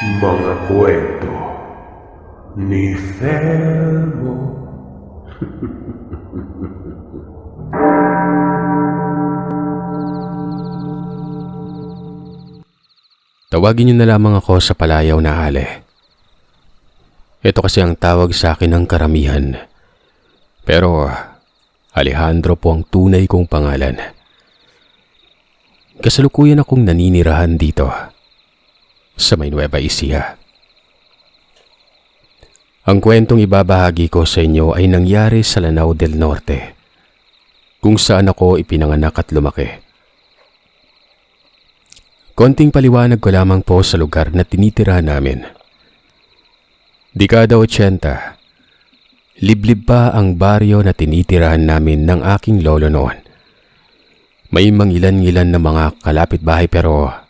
Mga kwento ni Felmo. Tawagin niyo na lamang ako sa palayaw na Ale. Ito kasi ang tawag sa akin ng karamihan. Pero Alejandro po ang tunay kong pangalan. Kasalukuyan akong naninirahan dito sa May Nueva Ecija. Ang kwentong ibabahagi ko sa inyo ay nangyari sa Lanao del Norte, kung saan ako ipinanganak at lumaki. Konting paliwanag ko lamang po sa lugar na tinitirahan namin. Dekada 80, liblib pa ang baryo na tinitirahan namin ng aking lolo noon. May mangilan-ngilan na mga kalapit-bahay pero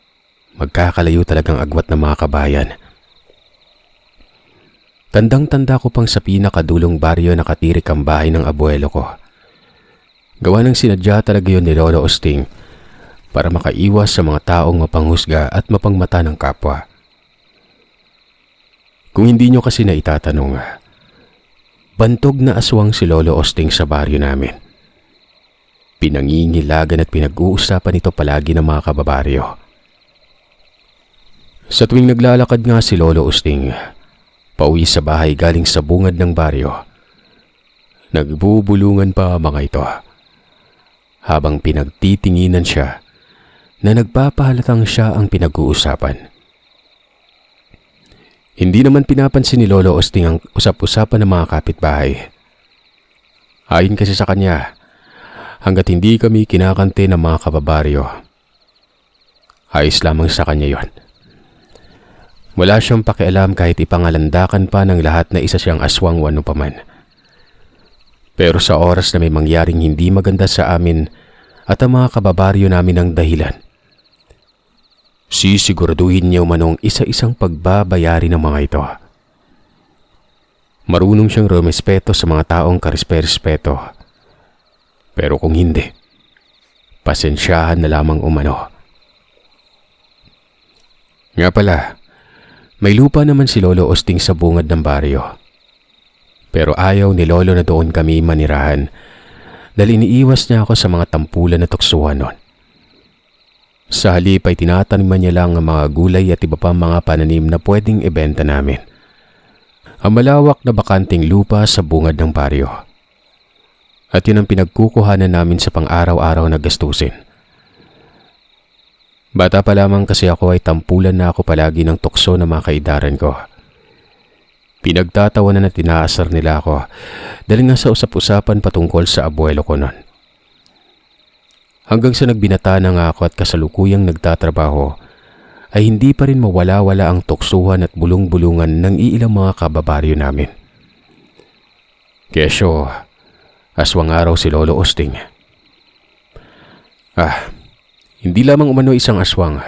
magkakalayo talagang agwat ng mga kabayan. Tandang-tanda ko pang sa pinakadulong baryo nakatirik ang bahay ng abuelo ko. Gawa ng sinadya talaga yun ni Lolo Osting para makaiwas sa mga taong mapanghusga at mapangmata ng kapwa. Kung hindi nyo kasi na itatanong, bantog na aswang si Lolo Osting sa baryo namin. Pinangingilagan at pinag-uusapan ito palagi ng mga kababaryo. Sa tuwing naglalakad nga si Lolo Osting, pauwi sa bahay galing sa bungad ng baryo, nagbubulungan pa mga ito, habang pinagtitinginan siya na nagpapahalatang siya ang pinag-uusapan. Hindi naman pinapansin ni Lolo Osting ang usap-usapan ng mga kapitbahay. Ayon kasi sa kanya, hanggat hindi kami kinakante ng mga kababaryo, ayos lamang sa kanya yon. Wala siyang pakialam kahit ipangalandakan pa ng lahat na isa siyang aswang o ano paman. Pero sa oras na may mangyaring hindi maganda sa amin at ang mga kababaryo namin ang dahilan, sisiguraduhin niya umanong isa-isang pagbabayari ng mga ito. Marunong siyang rumespeto sa mga taong karespe-respeto. Pero kung hindi, pasensyahan na lamang umano. Nga pala, may lupa naman si Lolo Osting sa bungad ng baryo. Pero ayaw ni Lolo na doon kami manirahan dahil iniiwas niya ako sa mga tampulan na tuksuhan noon. Sa halip ay tinataniman niya lang ang mga gulay at iba pang mga pananim na pwedeng ibenta namin. Ang malawak na bakanting lupa sa bungad ng baryo. At yun ang pinagkukuhanan namin sa pang-araw-araw na gastusin. Bata pa lamang kasi ako ay tampulan na ako palagi ng tukso ng mga kaidaran ko. Pinagtatawanan at tinaasar nila ako dahil nga sa usap-usapan patungkol sa abuelo ko noon. Hanggang sa nagbinata na nga ako at kasalukuyang nagtatrabaho, ay hindi pa rin mawala-wala ang tuksuhan at bulong-bulungan ng iilang mga kababaryo namin. Kesyo, aswang araw si Lolo Osting. Hindi lamang umano isang aswang.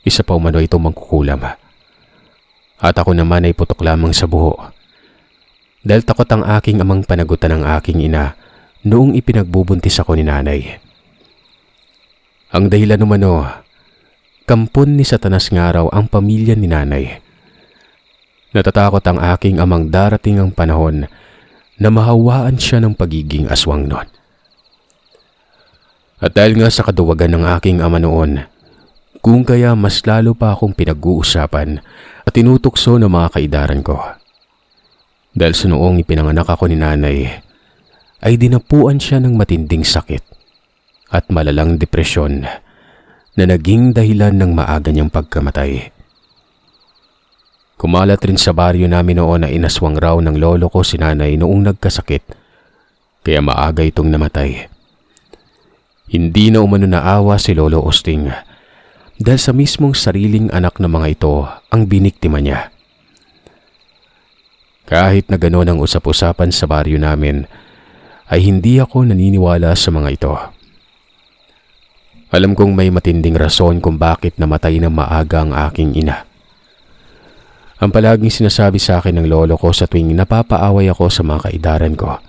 Isa pa umano itong mangkukulam. At ako naman ay putok lamang sa buho. Dahil takot ang aking amang panagutan ng aking ina noong ipinagbubuntis ako ni nanay. Ang dahilan umano, kampon ni Satanas nga raw ang pamilya ni nanay. Natatakot ang aking amang darating ang panahon na mahawaan siya ng pagiging aswang noon. At dahil nga sa kaduwagan ng aking ama noon, kung kaya mas lalo pa akong pinag-uusapan at tinutukso ng mga kaidaran ko. Dahil sa noong ipinanganak ako ni nanay, ay dinapuan siya ng matinding sakit at malalang depresyon na naging dahilan ng maaga niyang pagkamatay. Kumalat rin sa baryo namin noon na inaswang raw ng lolo ko si nanay noong nagkasakit, kaya maaga itong namatay. Hindi na umano naawa si Lolo Osting dahil sa mismong sariling anak ng mga ito ang biniktima niya. Kahit na gano'n ang usap-usapan sa baryo namin, ay hindi ako naniniwala sa mga ito. Alam kong may matinding rason kung bakit namatay ng maaga ang aking ina. Ang palaging sinasabi sa akin ng lolo ko sa tuwing napapaaway ako sa mga kaidaran ko.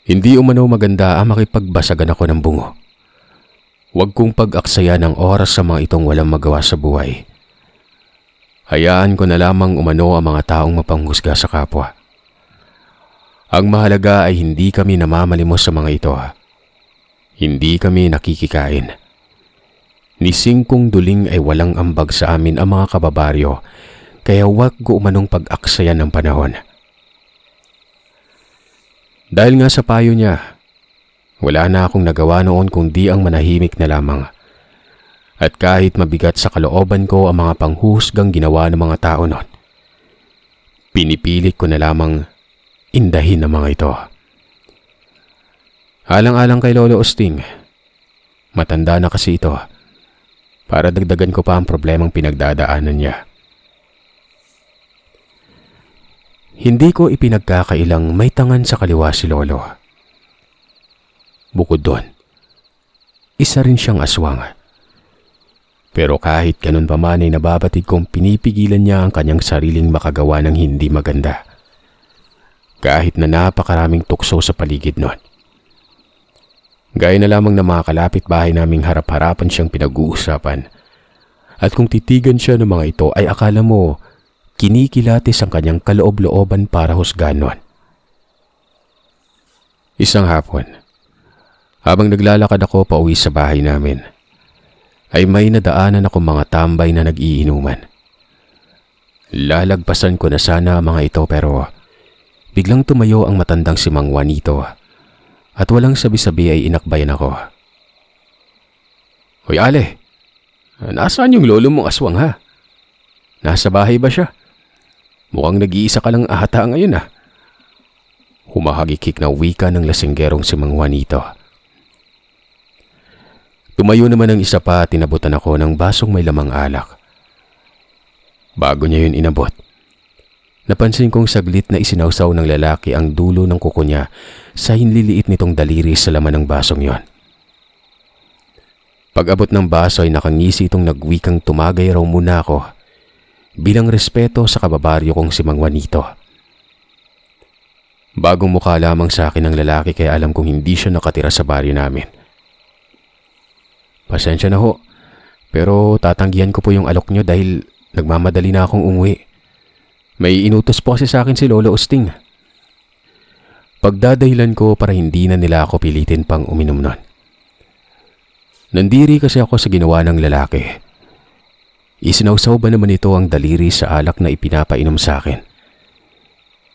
Hindi umano maganda ang makipagbasagan ako ng bungo. Huwag kong pag-aksaya ng oras sa mga itong walang magawa sa buhay. Hayaan ko na lamang umano ang mga taong mapanghusga sa kapwa. Ang mahalaga ay hindi kami namamalimos sa mga ito. Hindi kami nakikikain. Ni Singkong Duling ay walang ambag sa amin ang mga kababaryo, kaya huwag ko umanong pag-aksayan ng panahon. Dahil nga sa payo niya, wala na akong nagawa noon kundi ang manahimik na lamang. At kahit mabigat sa kalooban ko ang mga panghusgang ginawa ng mga tao noon, pinipilit ko na lamang indahin ang mga ito. Alang-alang kay Lolo Osting, matanda na kasi ito, para dagdagan ko pa ang problemang pinagdadaanan niya. Hindi ko ipinagkakailang may tangan sa kaliwa si Lolo. Bukod doon, isa rin siyang aswang. Pero kahit ganun pa man ay nababatid kong pinipigilan niya ang kanyang sariling makagawa ng hindi maganda. Kahit na napakaraming tukso sa paligid nun. Gaya na lamang na mga kalapit-bahay naming harap-harapan siyang pinag-uusapan. At kung titigan siya ng mga ito ay akala mo kinikilatis ang kanyang kaloob-looban para husgahan nun. Isang hapon, habang naglalakad ako pauwi sa bahay namin, ay may nadaanan akong mga tambay na nag-iinuman. Lalagpasan ko na sana ang mga ito pero biglang tumayo ang matandang si Mang Juanito at walang sabi-sabi ay inakbayan ako. Hoy Ale, nasaan yung lolo mong aswang ha? Nasa bahay ba siya? Mukhang nag-iisa ka lang ata ngayon ah. Humahagikik na wika ng lasinggerong si Mang Juanito. Tumayo naman ang isa pa at inabutan ako ng basong may lamang alak. Bago niya yun inabot, napansin kong saglit na isinawsaw ng lalaki ang dulo ng kuko niya sa hinliliit nitong daliri sa laman ng basong yon. Pag-abot ng baso ay nakangisi itong nagwikang tumagay raw muna ako bilang respeto sa kababaryo kong si Mang Juanito. Bagong mukha lamang sa akin ang lalaki kaya alam kong hindi siya nakatira sa baryo namin. Pasensya na ho, pero tatanggihan ko po yung alok nyo dahil nagmamadali na akong umuwi. May inutos po kasi sa akin si Lolo Osting. Pagdadahilan ko para hindi na nila ako pilitin pang uminom nun. Nandiri kasi ako sa ginawa ng lalaki. Isinawsaw ba naman ito ang daliri sa alak na ipinapainom sa akin?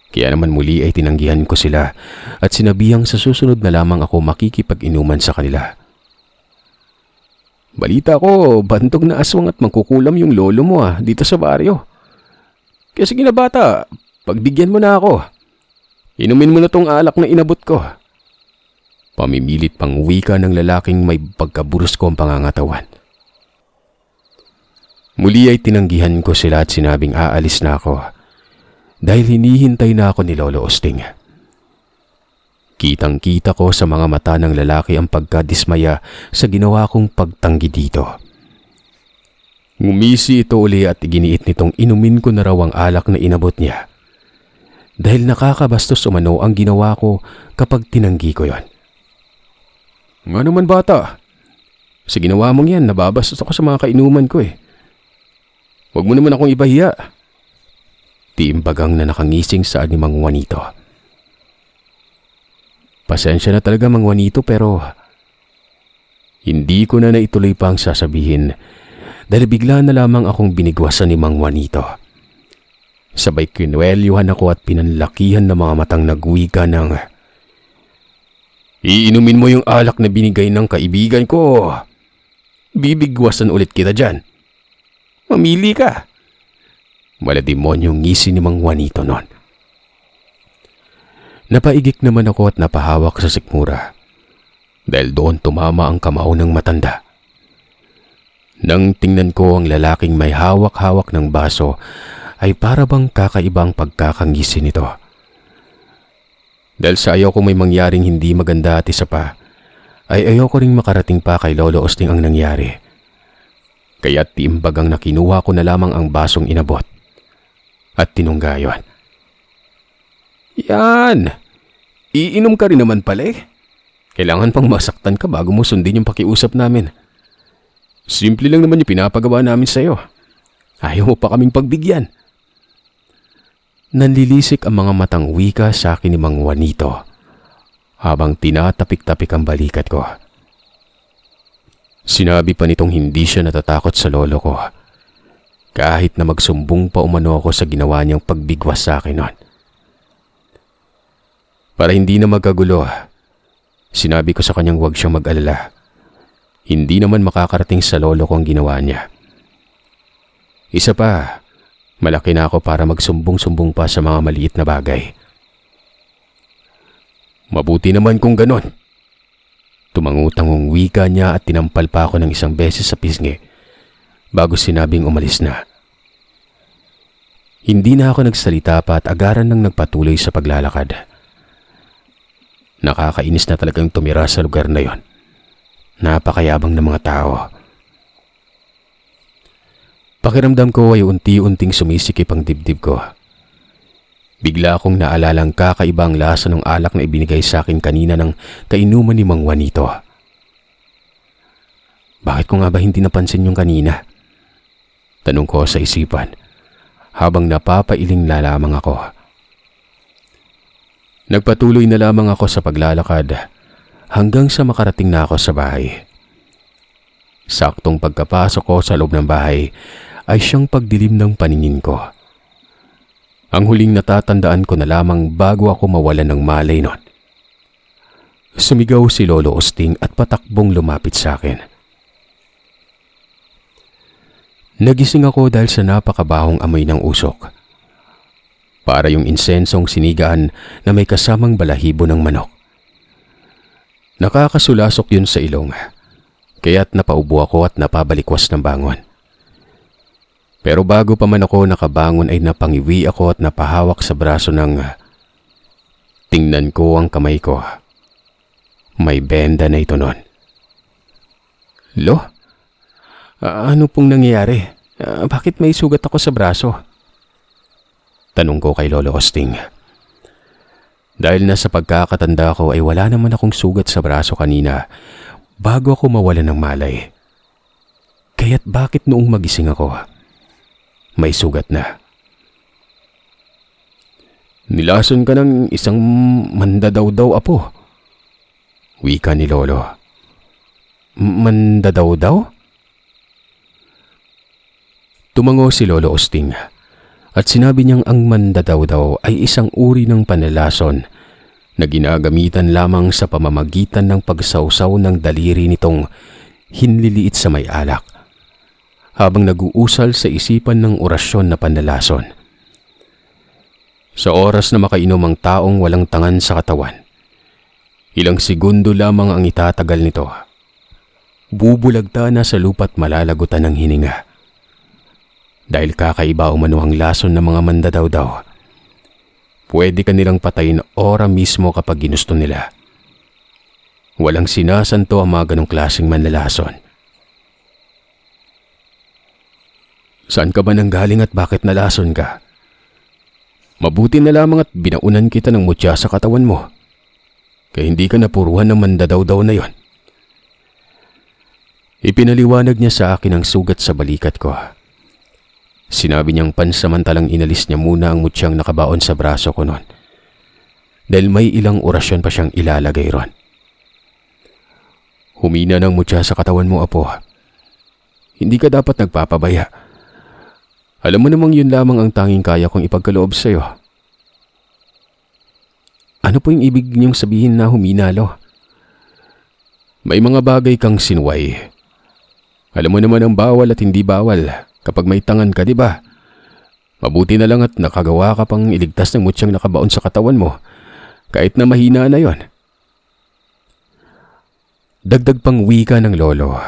Kaya naman muli ay tinanggihan ko sila at sinabihang sa susunod na lamang ako makikipag-inuman sa kanila. Balita ko, bantog na aswang at mangkukulam yung lolo mo dito sa baryo. Kaya sige na bata, pagbigyan mo na ako. Inumin mo na tong alak na inabot ko. Pamimilit pang wika ng lalaking may pagkaburusko ang pangangatawan. Muli ay tinanggihan ko sila at sinabing aalis na ako dahil hinihintay na ako ni Lolo Osting. Kitang-kita ko sa mga mata ng lalaki ang pagkadismaya sa ginawa kong pagtanggi dito. Ngumisi ito uli at iginiit nitong inumin ko na raw ang alak na inabot niya. Dahil nakakabastos umano ang ginawa ko kapag tinanggi ko yon. Nga naman bata, sa ginawa mong yan nababastos ako sa mga kainuman ko eh. Huwag mo naman akong ibahiya. Tiimbagang na nakangising sa ni Mang Juanito. Pasensya na talaga Mang Juanito pero hindi ko na naituloy pa ang sasabihin dahil bigla na lamang akong binigwasan ni Mang Juanito. Sabay kinuwelyuhan ako at pinanlakihan ng mga matang nagwika ng iinumin mo yung alak na binigay ng kaibigan ko. Bibigwasan ulit kita dyan. Mamili ka. Malademonyong ngisi ni Mang Juanito noon. Napaigik naman ako at napahawak sa sikmura dahil doon tumama ang kamao ng matanda. Nang tingnan ko ang lalaking may hawak-hawak ng baso ay para bang kakaibang pagkakangisi nito. Dahil sa ayaw kong may mangyaring hindi maganda at isa pa, ay ayaw ko ring makarating pa kay Lolo Osting ang nangyari. Kaya tiimbagang nakinuha ko na lamang ang basong inabot at tinungga yon. Yan! Iinom ka rin naman pala eh. Kailangan pang masaktan ka bago mo sundin yung pakiusap namin. Simple lang naman yung pinapagawa namin sa'yo. Ayaw mo pa kaming pagbigyan. Nanlilisik ang mga matang wika sa akin ni Mang Juanito habang tinatapik-tapik ang balikat ko. Sinabi pa nitong hindi siya natatakot sa lolo ko kahit na magsumbong pa umano ako sa ginawa niyang pagbigwas sa akin noon. Para hindi na magkagulo, sinabi ko sa kanyang huwag siyang mag-alala. Hindi naman makakarating sa lolo ko ang ginawa niya. Isa pa, malaki na ako para magsumbong-sumbong pa sa mga maliit na bagay. Mabuti naman kung ganon. Tumangutang wika niya at tinampal pa ako ng isang beses sa pisngi bago sinabing umalis na. Hindi na ako nagsalita pa at agaran nang nagpatuloy sa paglalakad. Nakakainis na talagang tumira sa lugar na yon. Napakayabang ng mga tao. Pakiramdam ko ay unti-unting sumisikip ang dibdib ko. Bigla akong naalalang kakaibang lasa ng alak na ibinigay sa akin kanina ng kainuman ni Mang Juanito. Bakit ko nga ba hindi napansin yung kanina? Tanong ko sa isipan habang napapailing na lamang ako. Nagpatuloy na lamang ako sa paglalakad hanggang sa makarating na ako sa bahay. Saktong pagkapasok ko sa loob ng bahay ay siyang pagdilim ng paningin ko. Ang huling natatandaan ko na lamang bago ako mawalan ng malay nun. Sumigaw si Lolo Osting at patakbong lumapit sa akin. Nagising ako dahil sa napakabahong amoy ng usok. Para yung insensong sinigaan na may kasamang balahibo ng manok. Nakakasulasok yun sa ilong, kaya't napaubo ako at napabalikwas ng bangon. Pero bago pa man ako nakabangon ay napangiwi ako at napahawak sa braso ng... Tingnan ko ang kamay ko. May benda na ito nun. Lo? Ano pong nangyayari? Bakit may sugat ako sa braso? Tanong ko kay Lolo Osting. Dahil na sa pagkakatanda ko ay wala naman akong sugat sa braso kanina bago ako mawalan ng malay. Kaya't bakit noong magising ako, may sugat na? Nilason ka ng isang mandadaw-daw, apo. Wika ni Lolo. Mandadaw-daw? Tumango si Lolo Osting at sinabi niyang ang mandadaw-daw ay isang uri ng panlalason na ginagamitan lamang sa pamamagitan ng pagsawsaw ng daliri nitong hinliliit sa may alak habang nag-uusal sa isipan ng orasyon na panlalason. Sa oras na makainom ang taong walang tangan sa katawan, ilang segundo lamang ang itatagal nito. Bubulagta na sa lupa't malalagutan ng hininga. Dahil kakaiba umano ang lason ng mga mandadaw-daw, pwede ka nilang patayin ora mismo kapag ginusto nila. Walang sinasanto ang mga ganong klaseng manlalason. Saan ka ba nanggaling at bakit nalason ka? Mabuti na lamang at binaunan kita ng mutya sa katawan mo. Kaya hindi ka napuruhan ng mandadaw-daw na yon. Ipinaliwanag niya sa akin ang sugat sa balikat ko. Sinabi niyang pansamantalang inalis niya muna ang mutyang nakabaon sa braso ko noon. Dahil may ilang orasyon pa siyang ilalagay ron. Humina ng mutya sa katawan mo, apo. Hindi ka dapat nagpapabaya. Alam mo namang yun lamang ang tanging kaya kong ipagkaloob sa iyo. Ano po yung ibig niyong sabihin na humina, lo? May mga bagay kang sinuway. Alam mo naman ang bawal at hindi bawal kapag may tangan ka, di ba? Mabuti na lang at nakagawa ka pang iligtas ng mutyang nakabaon sa katawan mo kahit na mahina na yon. Dagdag pang wika ng lolo.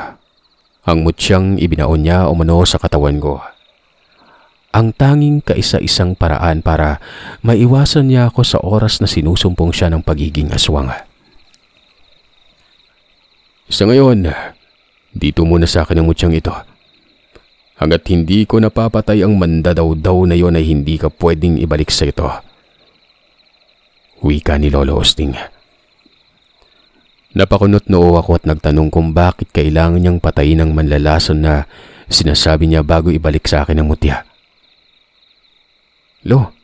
Ang mutyang ibinaon niya umano sa katawan ko. Ang tanging kaisa-isang paraan para maiwasan niya ako sa oras na sinusumpong siya ng pagiging aswang. Sa ngayon, dito muna sa akin ang mutyang ito. Hanggat hindi ko napapatay ang mandadaw-daw na yon ay hindi ka pwedeng ibalik sa ito. Wika ni Lolo Osting. Napakunot noo ako at nagtanong kung bakit kailangan niyang patayin ang manlalason na Sinasabi niya bago ibalik sa akin ang mutya. Lo,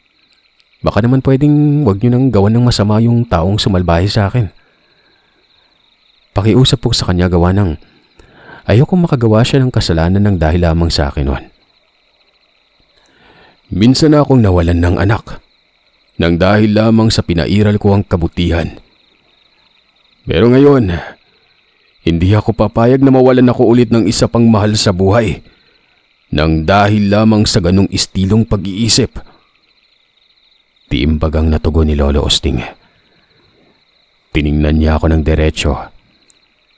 baka naman pwedeng wag niyo nang gawan ng masama yung taong sumalbahe sa akin. Pakiusap po sa kanya gawa ng ayokong makagawa siya ng kasalanan ng dahil lamang sa akin noon. Minsan na akong nawalan ng anak nang dahil lamang sa pinairal ko ang kabutihan. Pero ngayon, hindi ako papayag na mawalan ako ulit ng isa pang mahal sa buhay nang dahil lamang sa ganong istilong pag-iisip. Tiimbagang natugon ni Lolo Osting. Tiningnan niya ako ng diretsyo.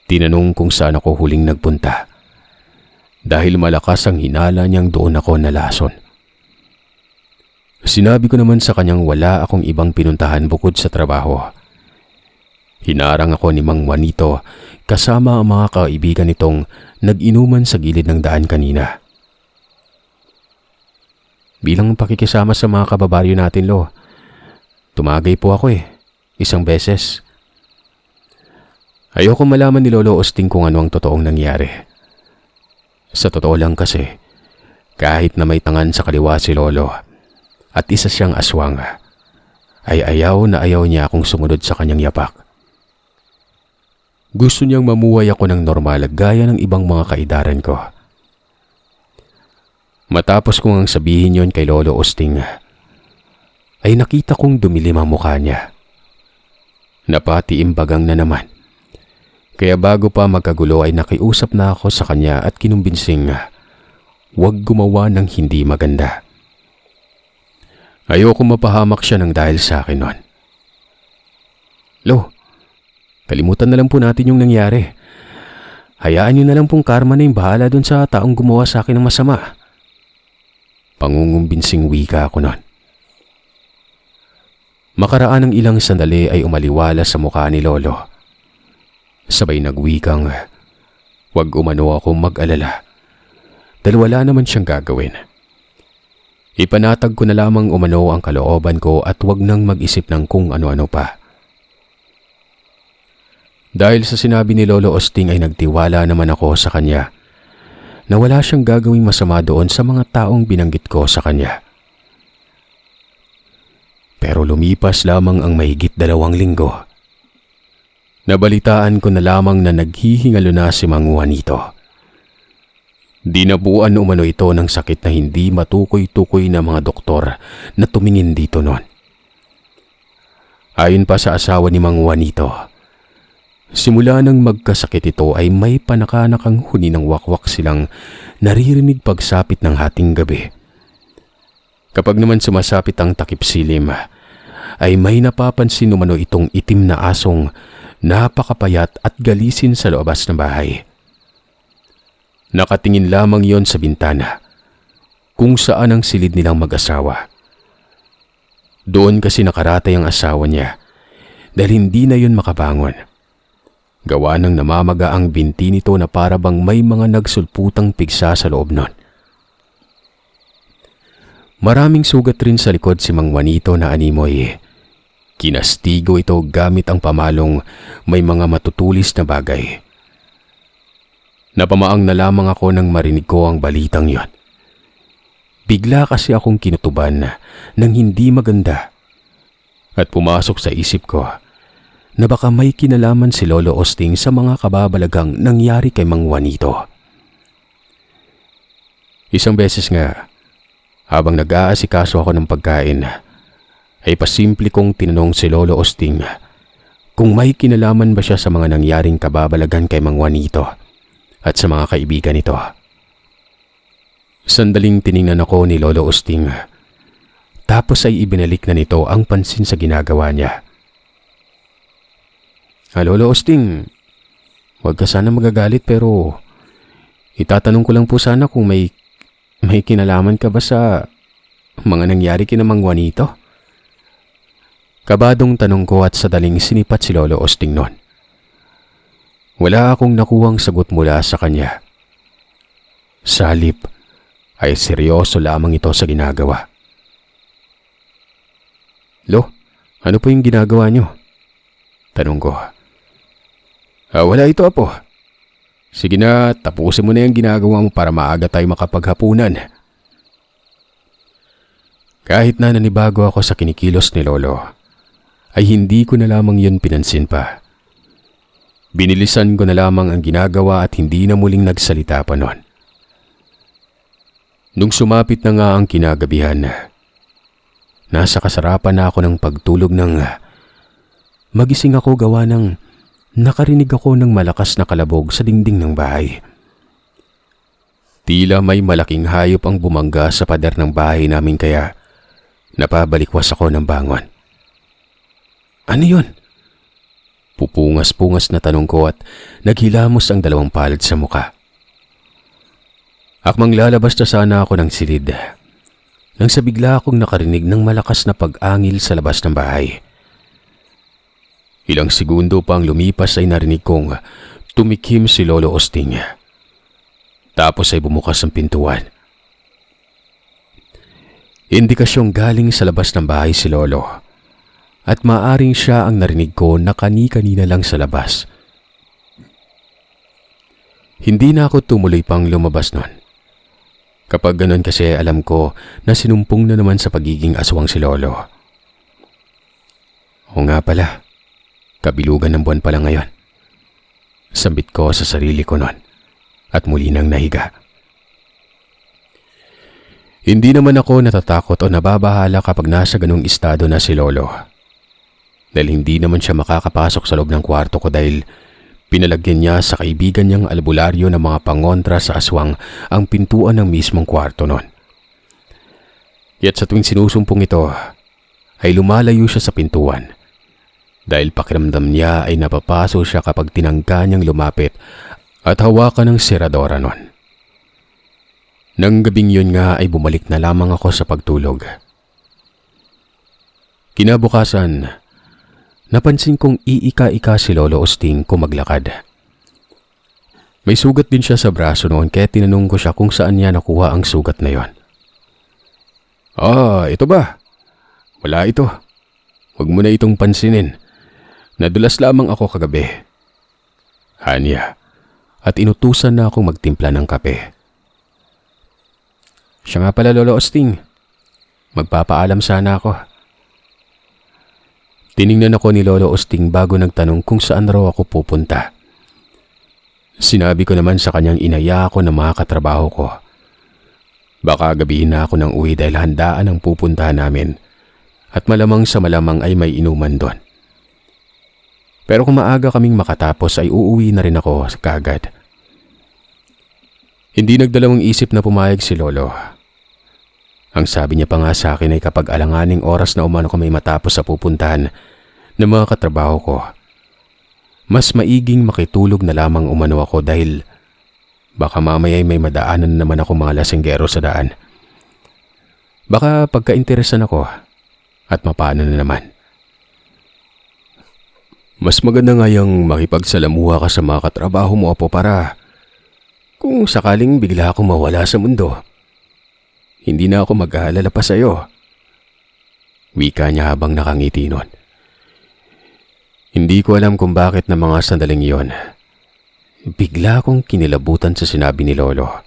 Tinanong kung saan ako huling nagpunta. Dahil malakas ang hinala niyang doon ako nalason. Sinabi ko naman sa kanyang wala akong ibang pinuntahan bukod sa trabaho. Hinarang ako ni Mang Juanito kasama ang mga kaibigan nitong nag-inuman sa gilid ng daan kanina. Bilang pakikisama sa mga kababaryo natin, Lo, tumagay po ako isang beses. Ayoko malaman ni Lolo Osting kung ano ang totoong nangyari. Sa totoo lang kasi, kahit na may tangan sa kaliwa si Lolo at isa siyang aswang, ay ayaw na ayaw niya akong sumunod sa kanyang yapak. Gusto niyang mamuhay ako ng normal gaya ng ibang mga kaidaran ko. Matapos kong ang sabihin yon kay Lolo Osting, ay nakita kong dumilim ang mukha niya. Napatiimbagang na naman. Kaya bago pa magkagulo ay nakiusap na ako sa kanya at kinumbinsing huwag gumawa ng hindi maganda. Ayoko mapahamak siya ng dahil sa akin nun. Lo, kalimutan na lang po natin yung nangyari. Hayaan niyo na lang pong karma na yung bahala dun sa taong gumawa sa akin ng masama. Pangungumbinsing wika ako nun. Makaraan ng ilang sandali ay umaliwala sa mukha ni Lolo. Sabay nagwikang, wag umano akong mag-alala. Dahil wala naman siyang gagawin. Ipanatag ko na lamang umano ang kalooban ko at wag nang mag-isip ng kung ano-ano pa. Dahil sa sinabi ni Lolo Osting ay nagtiwala naman ako sa kanya na wala siyang gagawing masama doon sa mga taong binanggit ko sa kanya. Pero lumipas lamang ang mahigit 2 linggo. Nabalitaan ko na lamang na naghihingalo na si Mang Juanito. Dinabuan umano ito ng sakit na hindi matukoy-tukoy na mga doktor na tumingin dito noon. Ayon pa sa asawa ni Mang Juanito, simula nang magkasakit ito ay may panakanakang huni ng wakwak silang naririnig pagsapit ng hating gabi. Kapag naman sumasapit ang takip silim, ay may napapansin umano itong itim na asong napakapayat at galisin sa loobas ng bahay. Nakatingin lamang yon sa bintana kung saan ang silid nilang mag-asawa. Doon kasi nakaratay ang asawa niya dahil hindi na yon makabangon. Gawa ng namamaga ang binti nito na para bang may mga nagsulputang pigsa sa loob nun. Maraming sugat rin sa likod si Mang Juanito na animoy. Kinastigo ito gamit ang pamalong may mga matutulis na bagay. Napamaang na lamang ako nang marinig ko ang balitang yon. Bigla kasi akong kinutuban ng hindi maganda at pumasok sa isip ko na baka may kinalaman si Lolo Osting sa mga kababalagang nangyari kay Mang Juanito. Isang beses nga, habang nag-aasikaso ako ng pagkain, ay pasimple kong tinanong si Lolo Osting kung may kinalaman ba siya sa mga nangyaring kababalagan kay Mang Juanito at sa mga kaibigan nito. Sandaling tiningnan ako ni Lolo Osting, tapos ay ibinalik na nito ang pansin sa ginagawa niya. Lolo Osting, huwag ka sana magagalit pero itatanong ko lang po sana kung may kinalaman ka ba sa mga nangyari kina Mang Juanito? Kabadong tanong ko at sadaling sinipat si Lolo Osting noon. Wala akong nakuhang sagot mula sa kanya. Sa halip ay seryoso lamang ito sa ginagawa. Lo, ano po yung ginagawa niyo? Tanong ko. Wala ito, apo. Sige na, tapusin mo na yung ginagawa mo para maaga tayo makapaghapunan. Kahit na nanibago ako sa kinikilos ni Lolo, ay hindi ko na lamang yun pinansin pa. Binilisan ko na lamang ang ginagawa at hindi na muling nagsalita pa noon. Nung sumapit na nga ang kinagabihan, nasa kasarapan na ako ng pagtulog ng magising ako gawa ng nakarinig ako ng malakas na kalabog sa dingding ng bahay. Tila may malaking hayop ang bumangga sa pader ng bahay namin kaya napabalikwas ako ng bangon. Ano yun? Pupungas-pungas na tanong ko at naghilamos ang dalawang palad sa muka. Akmang lalabas na sana ako ng silid nang sa bigla akong nakarinig ng malakas na pag-angil sa labas ng bahay. Ilang segundo pa ang lumipas ay narinig kong tumikim si Lolo Osting. Tapos ay bumukas ang pintuan. Indikasyong galing sa labas ng bahay si Lolo at maaring siya ang narinig ko na kani-kanina lang sa labas. Hindi na ako tumuloy pang lumabas nun. Kapag ganun kasi alam ko na sinumpong na naman sa pagiging aswang si Lolo. O nga pala, kabilugan ng buwan pala ngayon. Sambit ko sa sarili ko nun at muli nang nahiga. Hindi naman ako natatakot o nababahala kapag nasa ganung estado na si Lolo. Dahil hindi naman siya makakapasok sa loob ng kwarto ko dahil pinalagyan niya sa kaibigan niyang albularyo ng mga pangontra sa aswang ang pintuan ng mismong kwarto nun. Yat sa tuwing sinusumpong ito, ay lumalayo siya sa pintuan. Dahil pakiramdam niya ay napapaso siya kapag tinangka niyang lumapit at hawakan ng seradora nun. Nang gabing yun nga ay bumalik na lamang ako sa pagtulog. Kinabukasan, napansin kong iika-ika si Lolo Osting kumaglakad. May sugat din siya sa braso noon kaya tinanong ko siya kung saan niya nakuha ang sugat na yon. Ito ba? Wala ito. Huwag mo na itong pansinin. Nadulas lamang ako kagabi. Hanya, at inutusan na akong magtimpla ng kape. Siya nga pala Lolo Osting. Magpapaalam sana ako. Tiningnan ako ni Lolo Osting bago nagtanong kung saan raw ako pupunta. Sinabi ko naman sa kanyang inaya ako na mga katrabaho ko. Baka gabihin na ako ng uwi dahil handaan ang pupuntahan namin at malamang sa malamang ay may inuman doon. Pero kung maaga kaming makatapos ay uuwi na rin ako kagad. Hindi nagdalawang isip na pumayag si Lolo. Ang sabi niya pa nga sa akin ay kapag alanganing oras na umano ko may matapos sa pupuntahan ng mga katrabaho ko, mas maiging makitulog na lamang umano ako dahil baka mamaya ay may madaanan naman ako mga lasinggero sa daan. Baka pagkainteresan ako at mapano na naman. Mas maganda nga yung makipagsalamuha ka sa mga katrabaho mo, Apo, para kung sakaling bigla akong mawala sa mundo, hindi na ako mag-aalala pa sa'yo. Wika niya habang nakangiti nun. Hindi ko alam kung bakit na mga sandaling iyon. Bigla akong kinilabutan sa sinabi ni Lolo.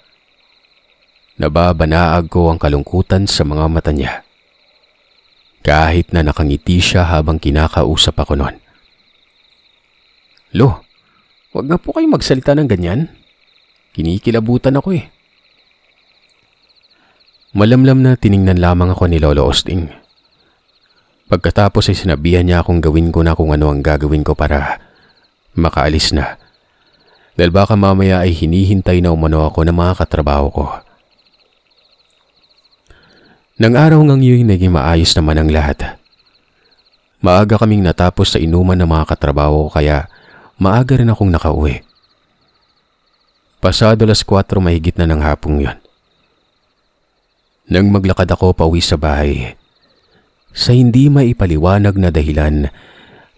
Nababanaag ko ang kalungkutan sa mga mata niya. Kahit na nakangiti siya habang kinakausap ako nun. Lo, wag na po kayong magsalita ng ganyan. Kinikilabutan ako eh. Malamlam na tiningnan lamang ako ni Lolo Osting. Pagkatapos ay sinabihan niya akong gawin ko na kung ano ang gagawin ko para makaalis na. Dahil baka mamaya ay hinihintay na umano ako ng mga katrabaho ko. Nang araw ngang yun naging maayos naman ang lahat. Maaga kaming natapos sa inuman ng mga katrabaho ko kaya maaga rin akong nakauwi. Pasado 4:00 mahigit na ng hapong yun. Nang maglakad ako pauwi sa bahay, sa hindi maipaliwanag na dahilan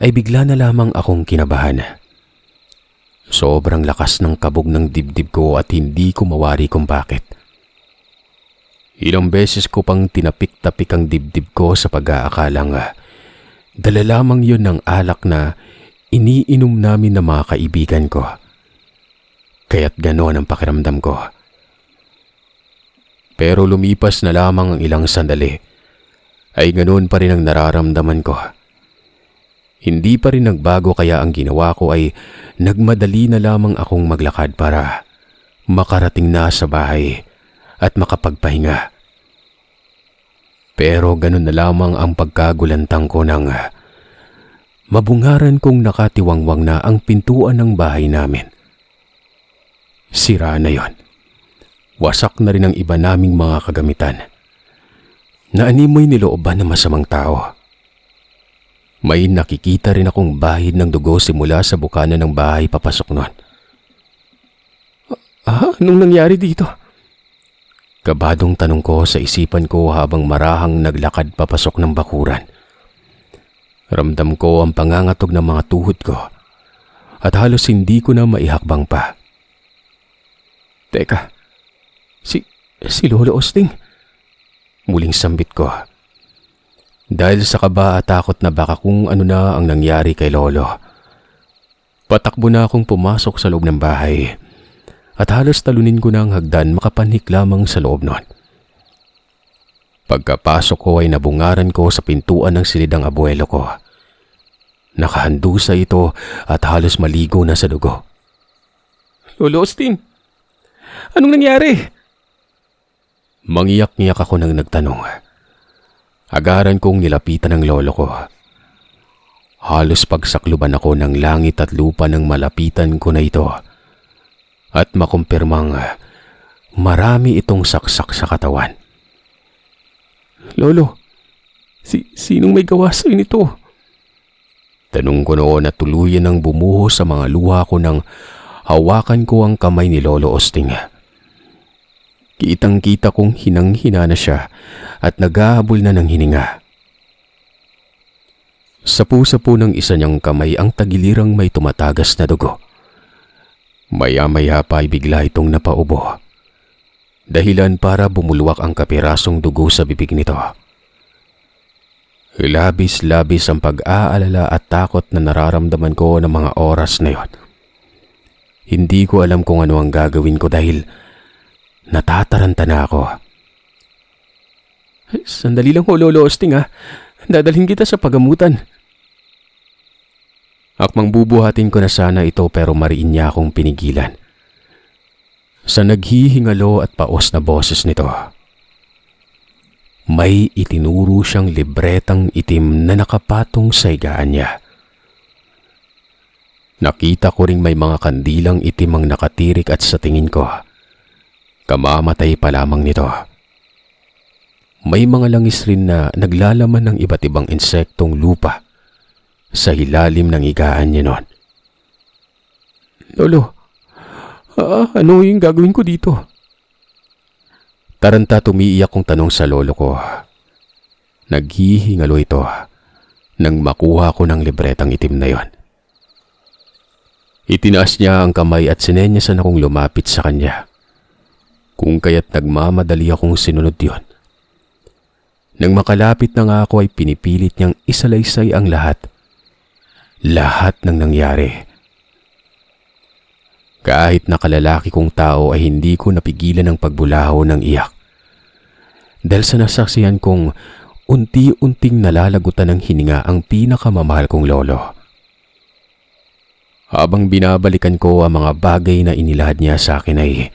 ay bigla na lamang akong kinabahan. Sobrang lakas ng kabog ng dibdib ko at hindi ko mawari kung bakit. Ilang beses ko pang tinapik-tapik ang dibdib ko sa pag-aakalang dala lamang yun ng alak na iniinom namin ng mga kaibigan ko. kaya't gano'n ang pakiramdam ko. Pero lumipas na lamang ang ilang sandali, ay ganoon pa rin ang nararamdaman ko. Hindi pa rin nagbago kaya ang ginawa ko ay nagmadali na lamang akong maglakad para makarating na sa bahay at makapagpahinga. Pero ganoon na lamang ang pagkagulantang ko nang mabungaran kong nakatiwangwang na ang pintuan ng bahay namin. Sira na yon. Wasak na rin ang iba naming mga kagamitan. Naanimoy nilooban ng masamang tao. May nakikita rin akong bahid ng dugo simula sa bukana ng bahay papasok nun. Anong nangyari dito? Kabadong tanong ko sa isipan ko habang marahang naglakad papasok ng bakuran. Ramdam ko ang pangangatog ng mga tuhod ko at halos hindi ko na maihakbang pa. Teka, si Lolo Osting. Muling sambit ko. Dahil sa kaba at takot na baka kung ano na ang nangyari kay Lolo. Patakbo na akong pumasok sa loob ng bahay at halos talunin ko na ang hagdan makapanhik lamang sa loob nun. Pagkapasok ko ay nabungaran ko sa pintuan ng silidang abuelo ko. Nakahandusa ito at halos maligo na sa dugo. Lolo Osting, anong nangyari? Mangiyak-ngiyak ako nang nagtanong. Agaran kong nilapitan ng lolo ko. Halos pagsakluban ako ng langit at lupa nang malapitan ko na ito. At makumpirmang marami itong saksak sa katawan. Lolo, sinong may gawa sa'yo nito? Tanong ko noon at tuluyan ng bumuho sa mga luha ko nang hawakan ko ang kamay ni Lolo Osting. Kitang-kita kong hinang-hina na siya at naghahabol na ng hininga. Sa pusa po ng isa niyang kamay ang tagilirang may tumatagas na dugo. Maya-maya pa ay bigla itong napaubo. Dahilan para bumulwak ang kapirasong dugo sa bibig nito. Labis-labis ang pag-aalala at takot na nararamdaman ko ng mga oras na yon. Hindi ko alam kung ano ang gagawin ko dahil natataranta na ako. Sandali lang ho, Lolo Osting ha. Dadalhin kita sa pagamutan. Akmang bubuhatin ko na sana ito pero mariin niya akong pinigilan. Sa naghihingalo at paos na boses nito, may itinuro siyang libretang itim na nakapatong sa higaan niya. Nakita ko ring may mga kandilang itim ang nakatirik at sa tingin ko, kamamatay pa lamang nito. May mga langis rin na naglalaman ng iba't ibang insektong lupa sa ilalim ng higaan niya noon. Lolo, ano yung gagawin ko dito? Taranta tumiiyak kong tanong sa lolo ko. Naghihingalo ito nang makuha ko ng libretang itim na yon. Itinaas niya ang kamay at sinenyasan akong lumapit sa kanya. Kung kaya't nagmamadali akong sinunod yon. Nang makalapit na nga ako ay pinipilit niyang isalaysay ang lahat. Lahat ng nangyari. Kahit nakalalaki kong tao ay hindi ko napigilan ang pagbulaho ng iyak. Dahil sa nasaksihan kong unti-unting nalalagutan ng hininga ang pinakamamahal kong lolo. Habang binabalikan ko ang mga bagay na inilahad niya sa akin ay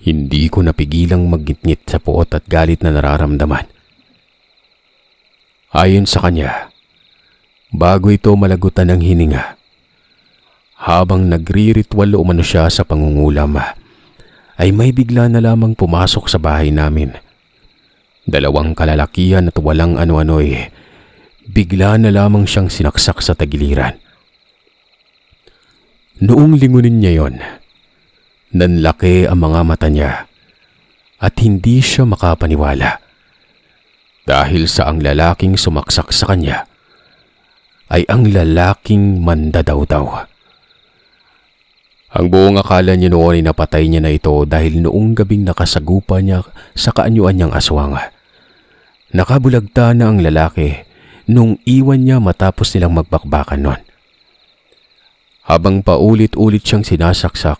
hindi ko napigilang maggitngit sa puot at galit na nararamdaman. Ayon sa kanya, bago ito malagutan ng hininga, habang nagri-ritual umano siya sa pangungulam, ay may bigla na lamang pumasok sa bahay namin. Dalawang kalalakihan at walang ano-ano'y bigla na lamang siyang sinaksak sa tagiliran. Noong lingunin niya yon, nanlaki ang mga mata niya at hindi siya makapaniwala. Dahil sa ang lalaking sumaksak sa kanya ay ang lalaking mandadaw-daw. Ang buong akala niya noon ay napatay niya na ito dahil noong gabing nakasagupa niya sa kaanyuan niyang aswang. Nakabulagta na ang lalaki nung iwan niya matapos nilang magbakbakan noon. Habang paulit-ulit siyang sinasaksak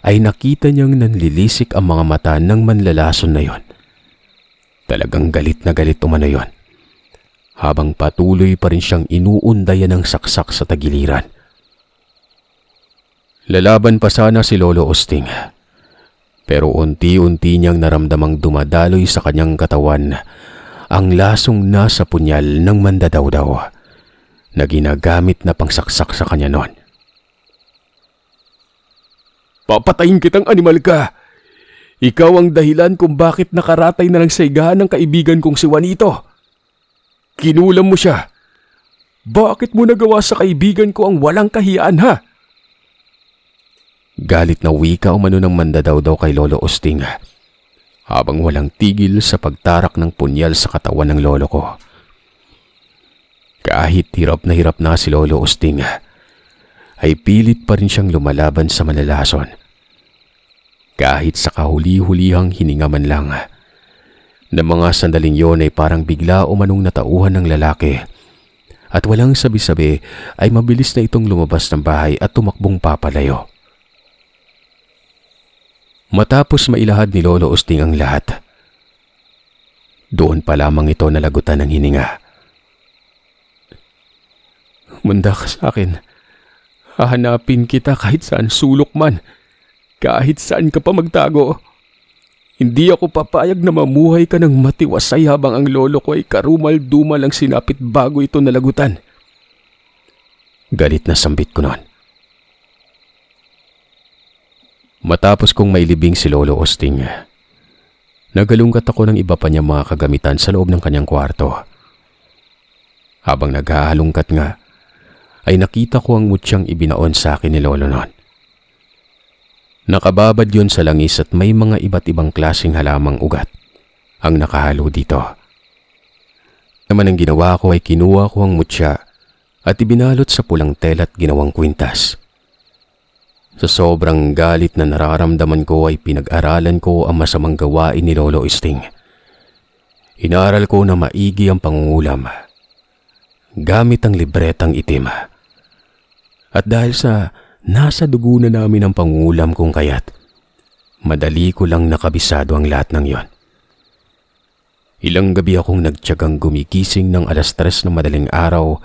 ay nakita niyang nanlilisik ang mga mata ng manlalason na yon. Talagang galit na galit umano yon, habang patuloy pa rin siyang inuundayan ng saksak sa tagiliran. Lalaban pa sana si Lolo Osting, pero unti-unti niyang naramdamang dumadaloy sa kanyang katawan ang lasong nasa punyal ng mandadawdaw na ginagamit na pangsaksak sa kanya noon. Papatayin kitang animal ka! Ikaw ang dahilan kung bakit nakaratay na ng saigahan ng kaibigan kong si Juanito. Kinulam mo siya. Bakit mo nagawa sa kaibigan ko ang walang kahiyaan, ha? Galit na wika umano ng mandadawdaw kay Lolo Osting, habang walang tigil sa pagtarak ng punyal sa katawan ng lolo ko. Kahit hirap na si Lolo Osting, ay pilit pa rin siyang lumalaban sa manlalason. Kahit sa kahuli-hulihang hininga man lang, na mga sandaling yon ay parang bigla umanong natauhan ng lalaki, at walang sabi-sabi ay mabilis na itong lumabas ng bahay at tumakbong papalayo. Matapos mailahad ni Lolo Osting ang lahat, doon pa lamang ito nalagutan ng hininga. Manda ka sa akin. Hahanapin kita kahit saan sulok man. Kahit saan ka pa magtago. Hindi ako papayag na mamuhay ka ng matiwasay habang ang lolo ko ay karumal-dumal ang sinapit bago ito nalagutan. Galit na sambit ko noon. Matapos kong mailibing si Lolo Osting, nagalungkat ako ng iba pa niya mga kagamitan sa loob ng kanyang kwarto. Habang naghahalungkat nga, ay nakita ko ang mutyang ibinaon sa akin ni Lolo noon. Nakababad yon sa langis at may mga iba't ibang klaseng halamang ugat ang nakahalo dito. Naman ang ginawa ko ay kinuha ko ang mutya at ibinalot sa pulang tela at ginawang kwintas. Sa sobrang galit na nararamdaman ko ay pinag-aralan ko ang masamang gawain ni Lolo Osting. Inaral ko na maigi ang pangungulam gamit ang libretang itim. At dahil sa nasa dugo na namin ang pangungulam kong kaya't madali ko lang nakabisado ang lahat ng yon. Ilang gabi akong nagtiyagang gumigising ng 3:00 ng madaling araw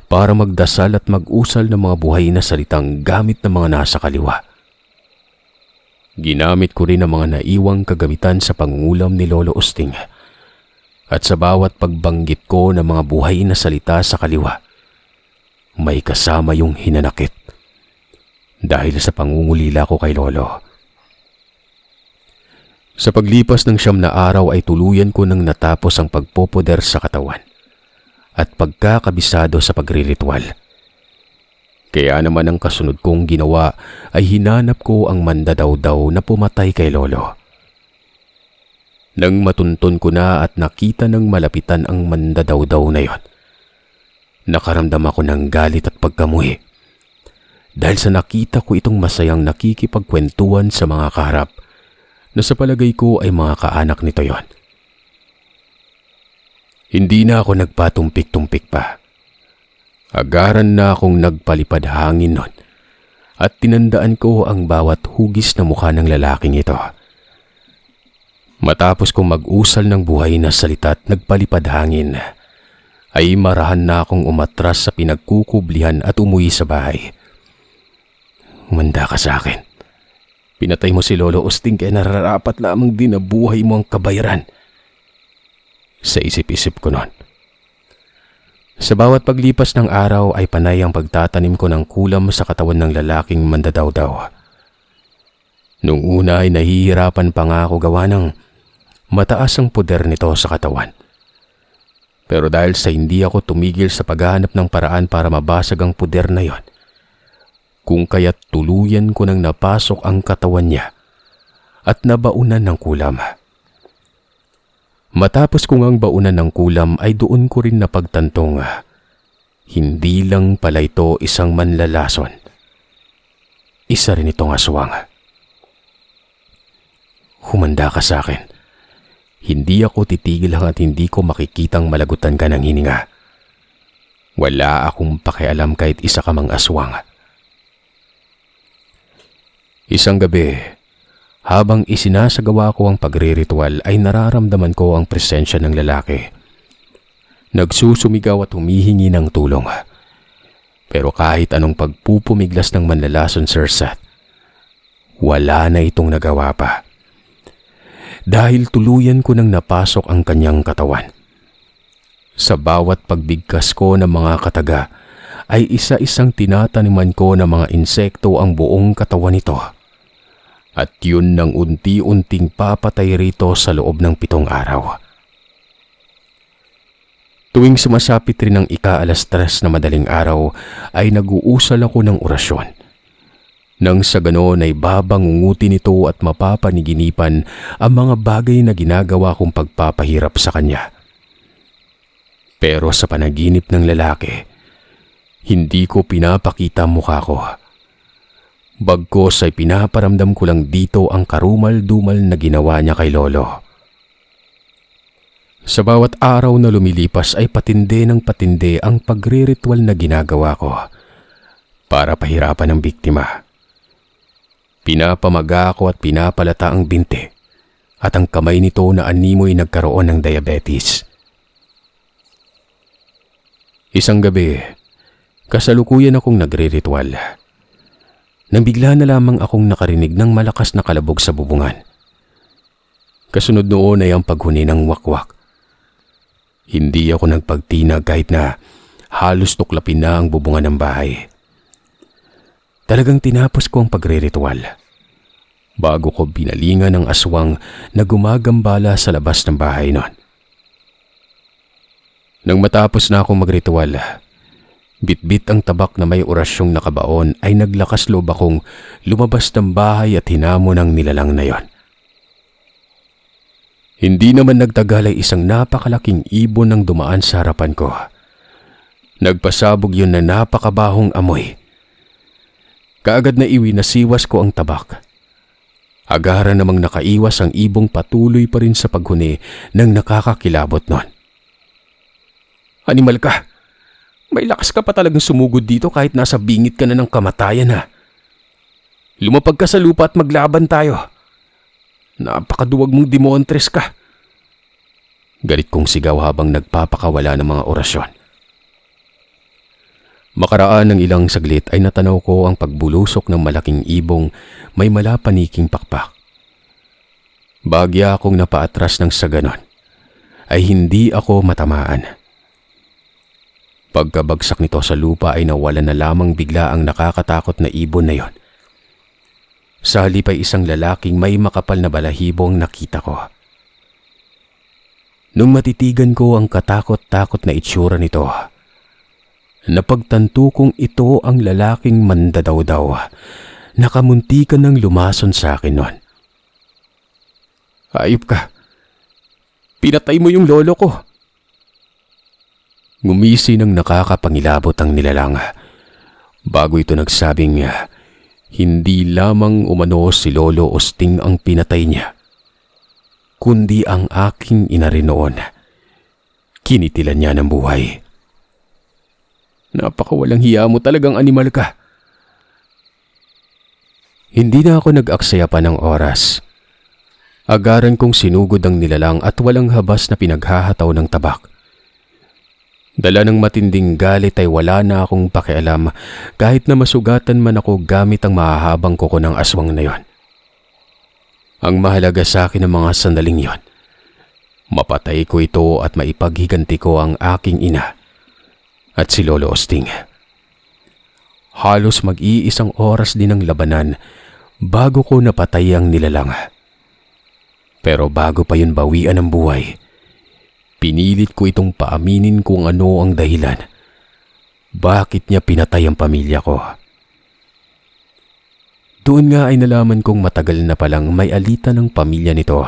para magdasal at mag-usal ng mga buhay na salitang gamit ng mga nasa kaliwa. Ginamit ko rin ang mga naiwang kagamitan sa pangungulam ni Lolo Osting. At sa bawat pagbanggit ko ng mga buhay na salita sa kaliwa, may kasama yung hinanakit. Dahil sa pangungulila ko kay Lolo. Sa paglipas ng 9 na araw ay tuluyan ko nang natapos ang pagpopoder sa katawan at pagkakabisado sa pagriritual. Kaya naman ang kasunod kong ginawa ay hinanap ko ang mandadawdaw na pumatay kay Lolo. Nang matunton ko na at nakita ng malapitan ang mandadawdaw na yon, nakaramdam ako ng galit at pagkamuhi. Dahil sa nakita ko itong masayang nakikipagkwentuhan sa mga kaharap na sa palagay ko ay mga kaanak nito yon. Hindi na ako nagpatumpik-tumpik pa. Agaran na akong nagpalipad hangin nun at tinandaan ko ang bawat hugis na mukha ng lalaking ito. Matapos kong mag-usal ng buhay na salita at nagpalipad hangin, ay marahan na akong umatras sa pinagkukublihan at umuwi sa bahay. Umanda ka sa akin. Pinatay mo si Lolo Osting kaya nararapat lamang din na buhay mo ang kabayaran. Sa isip-isip ko noon. Sa bawat paglipas ng araw ay panay ang pagtatanim ko ng kulam sa katawan ng lalaking mandadawdaw. Nung una ay nahihirapan pa nga ako gawa ng mataas ang poder nito sa katawan. Pero dahil sa hindi ako tumigil sa paghahanap ng paraan para mabasag ang poder na yon, kung kaya't tuluyan ko nang napasok ang katawan niya at nabaunan ng kulam. Matapos kong ang baunan ng kulam ay doon ko rin napagtantong hindi lang pala ito isang manlalason. Isa rin itong aswang. Humanda ka sa akin. Hindi ako titigil hanggat hindi ko makikitang malagutan ka ng hininga. Wala akong pakialam kahit isa ka mang aswang. Isang gabi, habang isinasagawa ko ang pagre-ritual ay nararamdaman ko ang presensya ng lalaki. Nagsusumigaw at humihingi ng tulong. Pero kahit anong pagpupumiglas ng manlalason, Sir Seth, wala na itong nagawa pa. Dahil tuluyan ko nang napasok ang kanyang katawan. Sa bawat pagbigkas ko ng mga kataga, ay isa-isang tinataniman ko ng mga insekto ang buong katawan nito. At yun nang unti-unting papatay rito sa loob ng 7 araw. Tuwing sumasapit rin ang 3:00 na madaling araw ay nag-uusal ako ng orasyon. Nang sa ganon ay babangungutin nito at mapapaniginipan ang mga bagay na ginagawa kong pagpapahirap sa kanya. Pero sa panaginip ng lalaki, hindi ko pinapakita ang mukha ko. Bagkos ay pinaparamdam ko lang dito ang karumal-dumal na ginawa niya kay Lolo. Sa bawat araw na lumilipas ay patindi ng patindi ang pagre-ritual na ginagawa ko para pahirapan ang biktima. Pinapamaga ako at pinapalata ang binti at ang kamay nito na animoy nagkaroon ng diabetes. Isang gabi, kasalukuyan akong nagre-ritual. Nang bigla na lamang akong nakarinig ng malakas na kalabog sa bubungan. Kasunod noon ay ang paghuni ng wakwak. Hindi ako nagpagtinag kahit na halos tuklapin na ang bubungan ng bahay. Talagang tinapos ko ang pagre-ritual bago ko binalingan ng aswang na gumagambala sa labas ng bahay noon. Nang matapos na akong magritual, bitbit ang tabak na may orasyong nakabaon ay naglakas loob akong lumabas ng bahay at hinamon ang nilalang na yon. Hindi naman nagtagal ay isang napakalaking ibon ang dumaan sa harapan ko. Nagpasabog yun na napakabahong amoy. Kaagad na iwinasiwas ko ang tabak. Agaran namang nakaiwas ang ibong patuloy pa rin sa paghuni ng nakakakilabot nun. Animal ka! May lakas ka pa talagang sumugod dito kahit nasa bingit ka na ng kamatayan ha. Lumapag ka sa lupa at maglaban tayo. Napakaduwag mong demontres ka. Galit kong sigaw habang nagpapakawala ng mga orasyon. Makaraan ng ilang saglit ay natanaw ko ang pagbulusok ng malaking ibong may malapaniking pakpak. Bagya akong napaatras ng sa ganon, ay hindi ako matamaan. Pagkabagsak nito sa lupa ay nawalan na lamang bigla ang nakakatakot na ibon na yon. Sa halip ay isang lalaking may makapal na balahibong nakita ko. Nung matitigan ko ang katakot-takot na itsura nito, napagtanto kong ito ang lalaking mandadaw-daw. Nakamuntikan ng lumason sa akin noon. Hayop ka! Pinatay mo yung lolo ko! Ngumisi ng nakakapangilabot ang nilalang. Bago ito nagsabing hindi lamang umano si Lolo Osting ang pinatay niya, kundi ang aking ina rin noon. Kinitilan niya ng buhay. Napakawalang hiya mo, talagang animal ka. Hindi na ako nag-aksaya pa ng oras. Agaran kong sinugod ang nilalang at walang habas na pinaghahataw ng tabak. Dala ng matinding galit ay wala na akong pakialam kahit na masugatan man ako gamit ang mahahabang kuko ng aswang na yon. Ang mahalaga sa akin ng mga sandaling yon, mapatay ko ito at maipaghiganti ko ang aking ina at si Lolo Osting. Halos mag-iisang oras din ang labanan bago ko napatay ang nilalang. Pero bago pa yun bawian ng buhay, pinilit ko itong paaminin kung ano ang dahilan. Bakit niya pinatay ang pamilya ko? Doon nga ay nalaman kong matagal na palang may alitan ng pamilya nito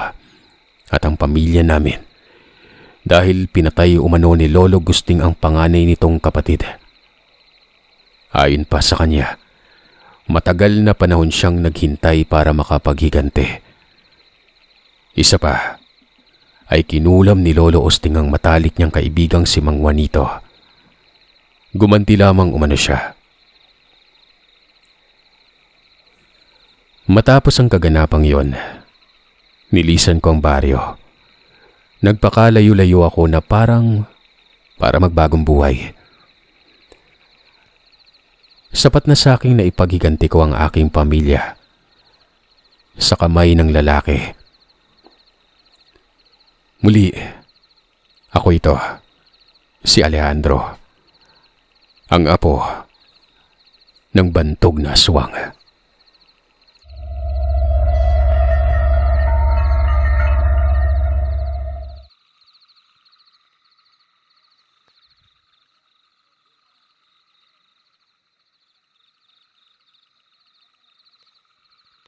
at ang pamilya namin. Dahil pinatay umano ni Lolo Gusting ang panganay nitong kapatid. Ayon pa sa kanya, matagal na panahon siyang naghintay para makapaghiganti. Isa pa, ay kinulam ni Lolo Osting ang matalik niyang kaibigang si Mang Juanito. Gumanti lamang umano siya. Matapos ang kaganapang yon, nilisan ko ang baryo. Nagpakalayo-layo ako na para magbagong buhay. Sapat na sa akin na ipaghiganti ko ang aking pamilya sa kamay ng lalaki. Muli, ako ito, si Alejandro, ang apo ng bantog na aswang.